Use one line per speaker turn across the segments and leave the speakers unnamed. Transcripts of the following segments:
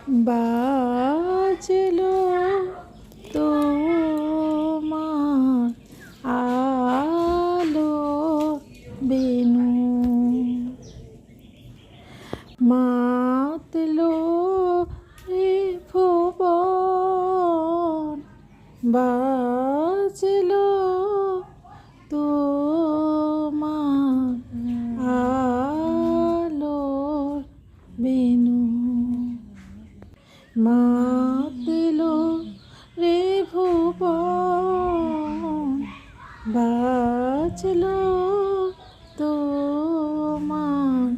বাজলো তোমার আলো বেনু, মাতলো রে ভুবন, বাজলো তোমার আলোর বেনু, মাতলো রে ভুবন, বাজলো তোমার।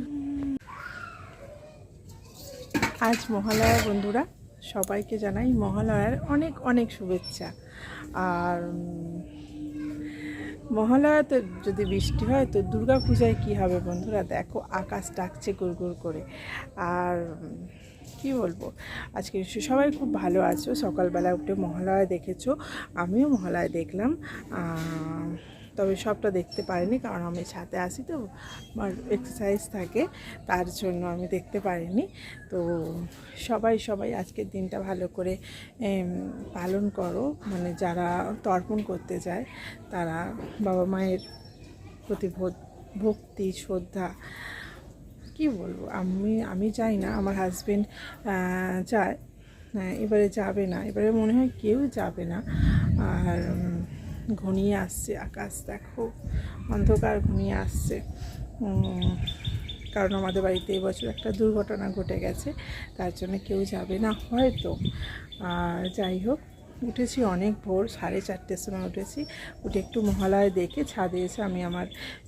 আজ মহালয়া বন্ধুরা, সবাইকে জানাই মহালয়ার অনেক অনেক শুভেচ্ছা। আর মহালয়াতে যদি বৃষ্টি হয় তো দুর্গা পূজায় কী হবে বন্ধুরা, দেখো আকাশ ডাকছে গুড় করে। আর কি বলবো, আজকে সবাই খুব ভালো আছো। সকালবেলা উঠে মহালয়া দেখেছো, আমিও মহালয়া দেখলাম। তবে সবটা দেখতে পারিনি, কারণ আমি ছাদে আসি তো, আমার এক্সারসাইজ থাকে, তার জন্য আমি দেখতে পারিনি। তো সবাই আজকের দিনটা ভালো করে পালন করো। মানে যারা তর্পণ করতে যায় তারা বাবা মায়ের প্রতি ভক্তি শ্রদ্ধা, কি বলবো, আমি চাই না, আমার হাজবেন্ড যায়, এবারে যাবে না, এবারে মনে হয় কেউ যাবে না। আর ঘনিয়ে আসছে আকাশ, দেখো অন্ধকার ঘনিয়ে আসছে। কারণ আমাদের বাড়িতে এবছর একটা দুর্ঘটনা ঘটে গেছে, তার জন্য কেউ যাবে না হয়তো। আর যাই হোক, উঠেছি অনেক ভোর, 4:30টার সময় উঠেছি। উঠে একটু মহালয়া দেখে ছাদে এসে আমি আমার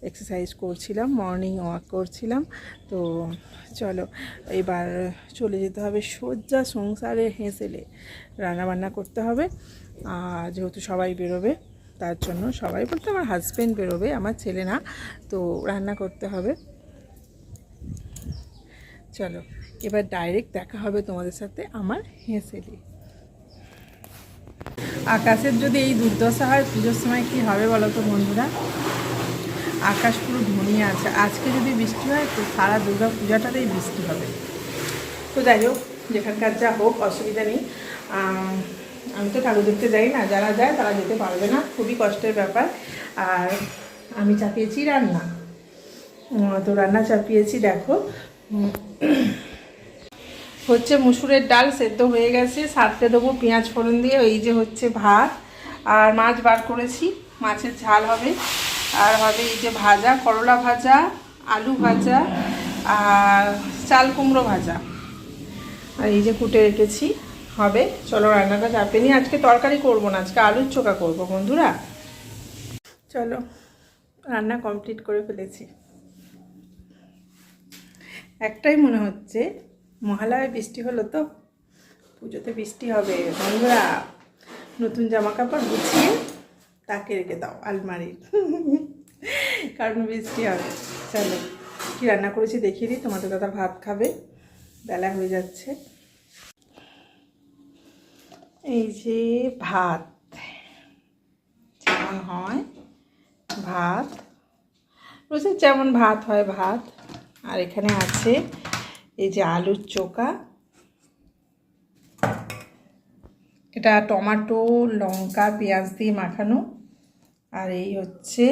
এক্সারসাইজ করছিলাম, মর্নিং ওয়াক করছিলাম। তো চলো এবার চলে যেতে হবে সোজা সংসারে হেঁসেলে, রান্নাবান্না করতে হবে। আর যেহেতু সবাই বেরোবে, তার জন্য, সবাই বলতে আমার হাজব্যান্ড বেরোবে, আমার ছেলে না, তো রান্না করতে হবে। চলো এবার ডাইরেক্ট দেখা হবে তোমাদের সাথে আমার হেঁসেলে। আকাশের যদি এই দুর্দশা হয়, পুজোর সময় কী হবে বলো তো বন্ধুরা। আকাশ পুরো ঘনিয়ে আছে, আজকে যদি বৃষ্টি হয় তো সারা দুর্গা পূজাটাতেই বৃষ্টি হবে। তো যাই হোক, যেখানকার যা হোক, অসুবিধা নেই। আমি তো ঠাকুর দেখতে যাই না, যারা যায় তারা যেতে পারবে না, খুবই কষ্টের ব্যাপার। আর আমি চাপিয়েছি রান্না, তো রান্না চাপিয়েছি, দেখো হচ্ছে মুসুরের ডাল সেদ্ধ হয়ে গেছে, সারতে দেবো পেঁয়াজ ফোড়ন দিয়ে। এই যে হচ্ছে ভাত, আর মাছ বার করেছি, মাছের ঝাল হবে। আর হবে এই যে ভাজা, করলা ভাজা, আলু ভাজা, আর চাল কুমড়ো ভাজা, আর এই যে কুটে রেখেছি হবে। চলো রান্নাটা চাপে নিই। আজকে তরকারি করবো না, আজকে আলুর চোখা করবো বন্ধুরা। চলো রান্না কমপ্লিট করে ফেলেছি। একটাই মনে হচ্ছে, মহালয়ায় বৃষ্টি হলো তো পুজোতে বৃষ্টি হবে বন্ধুরা। নতুন জামা কাপড় গুছিয়ে তাকে রেখে দাও আলমারির, কারণ বৃষ্টি হবে। চলো কি রান্না করেছি দেখিয়ে দিই, তোমাদের দাদা ভাত খাবে, বেলা হয়ে যাচ্ছে। এই যে ভাত, যেমন হয় ভাত, রোজের যেমন ভাত হয় ভাত। আর এখানে আছে এই যে আলুর চোখা, এটা টমেটো লঙ্কা পেঁয়াজ দিয়ে মাখানো। আর এই হচ্ছে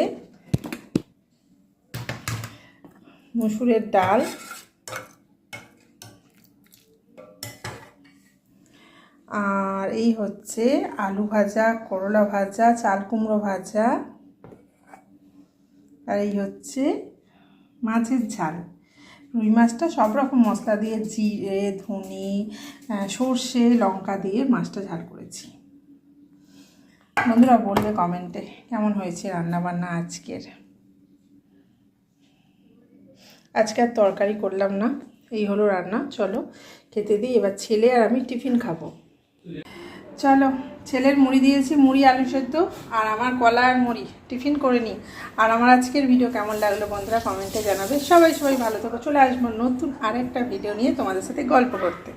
মসুরের ডাল, আর এই হচ্ছে আলু ভাজা, করলা ভাজা, চাল কুমড়ো ভাজা, আর এই হচ্ছে মাছের ঝাল। রুই মাছটা সব রকম মশলা দিয়ে, জিরে ধনে সর্ষে লঙ্কা দিয়ে মাছটা ঝাল করেছি। বন্ধুরা বলবে কমেন্টে কেমন হয়েছে রান্নাবান্না আজকের। আজকে আর তরকারি করলাম না, এই হলো রান্না। চলো খেতে দিই, এবার ছেলে আর আমি টিফিন খাবো। চলো ছেলের মুড়ি দিয়েছি, মুড়ি আলু সেদ্ধ, আর আমার কলা আর মুড়ি, টিফিন করে নিই। আর আমার আজকের ভিডিও কেমন লাগলো বন্ধুরা কমেন্টে জানাবে। সবাই ভালো থেকো। চলে আসবো নতুন আরেকটা ভিডিও নিয়ে তোমাদের সাথে গল্প করতে।